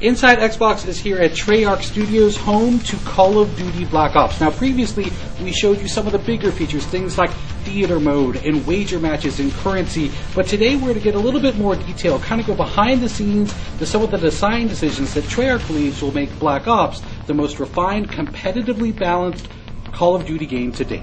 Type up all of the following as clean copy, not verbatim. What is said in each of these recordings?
Inside Xbox is here at Treyarch Studios, home to Call of Duty Black Ops. Now, previously, we showed you some of the bigger features, things like theater mode and wager matches and currency. But today, we're going to get a little bit more detail, kind of go behind the scenes to some of the design decisions that Treyarch believes will make Black Ops the most refined, competitively balanced Call of Duty game to date.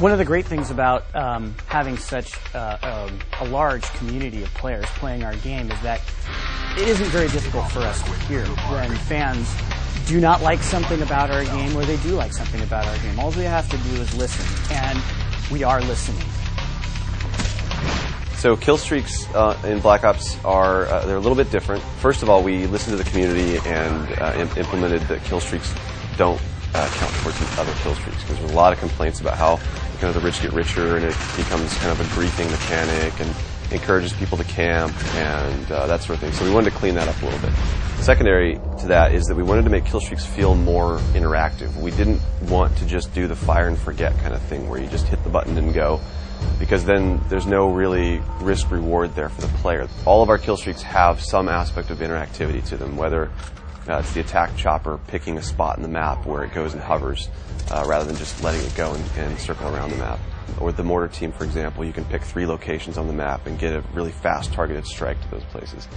One of the great things about having such a large community of players playing our game is that it isn't very difficult for us to hear when fans do not like something about our game or they do like something about our game. All we have to do is listen, and we are listening. So kill streaks in Black Ops are they're a little bit different. First of all, we listened to the community and implemented that kill streaks don't count towards other kill streaks, because there's a lot of complaints about how kind of the rich get richer and it becomes kind of a griefing mechanic and encourages people to camp and that sort of thing. So we wanted to clean that up a little bit. Secondary to that is that we wanted to make kill streaks feel more interactive. We didn't want to just do the fire and forget kind of thing where you just hit the button and go, because then there's no really risk reward there for the player. All of our kill streaks have some aspect of interactivity to them, whether it's the attack chopper picking a spot in the map where it goes and hovers rather than just letting it go and circle around the map. Or the mortar team, for example, you can pick 3 locations on the map and get a really fast targeted strike to those places.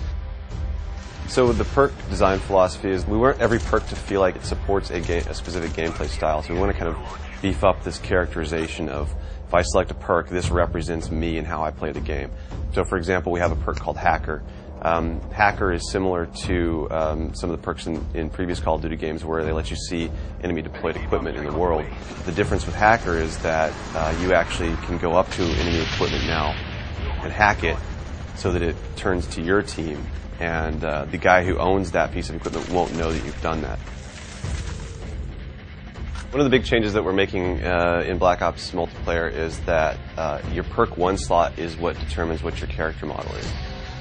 So the perk design philosophy is we want every perk to feel like it supports a specific gameplay style. So we want to kind of beef up this characterization of, if I select a perk, this represents me and how I play the game. So for example, we have a perk called Hacker. Hacker is similar to some of the perks in previous Call of Duty games where they let you see enemy deployed equipment in the world. The difference with Hacker is that you actually can go up to enemy equipment now and hack it so that it turns to your team, and the guy who owns that piece of equipment won't know that you've done that. One of the big changes that we're making in Black Ops multiplayer is that your perk 1 slot is what determines what your character model is.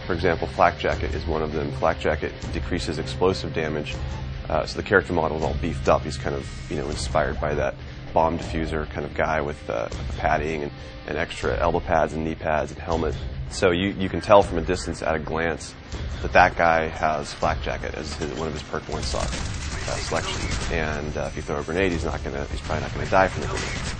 For example, Flak Jacket is one of them. Flak Jacket decreases explosive damage, so the character model is all beefed up. He's kind of, inspired by that bomb diffuser kind of guy with padding and extra elbow pads and knee pads and helmet. So you can tell from a distance at a glance that guy has Flak Jacket as one of his perk 1 slot selections. And if you throw a grenade, he's probably not going to die from the grenade.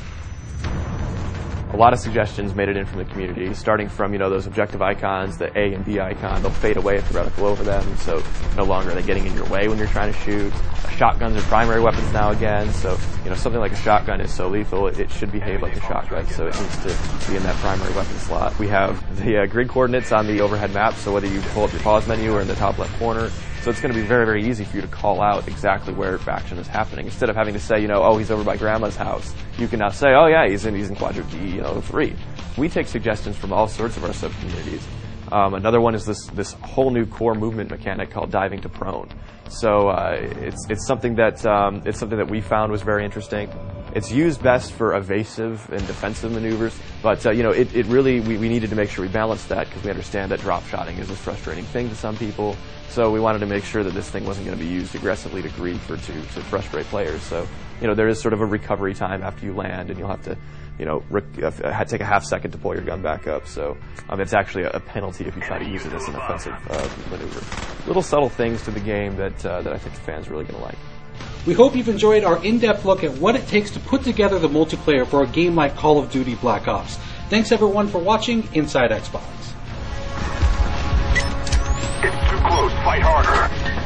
A lot of suggestions made it in from the community, starting from those objective icons, the A and B icon. They'll fade away if the reticle over them, so no longer are they getting in your way when you're trying to shoot. Shotguns are primary weapons now again, so something like a shotgun is so lethal it should behave like a shotgun, so it needs to be in that primary weapon slot. We have the grid coordinates on the overhead map, so whether you pull up your pause menu or in the top left corner, so it's going to be very, very easy for you to call out exactly where action is happening. Instead of having to say, oh, he's over by grandma's house, you can now say, oh yeah, he's in quadrant D, 3. We take suggestions from all sorts of our sub-communities. Another one is this whole new core movement mechanic called diving to prone. So it's something that we found was very interesting. It's used best for evasive and defensive maneuvers, but it really we needed to make sure we balanced that, because we understand that drop shotting is a frustrating thing to some people. So we wanted to make sure that this thing wasn't going to be used aggressively to grief or to frustrate players. So there is sort of a recovery time after you land, and you'll have to take a half second to pull your gun back up. So it's actually a penalty if you try to use it as an offensive maneuver. Little subtle things to the game that I think the fans are really going to like. We hope you've enjoyed our in-depth look at what it takes to put together the multiplayer for a game like Call of Duty Black Ops. Thanks everyone for watching Inside Xbox. It's too close. Fight harder.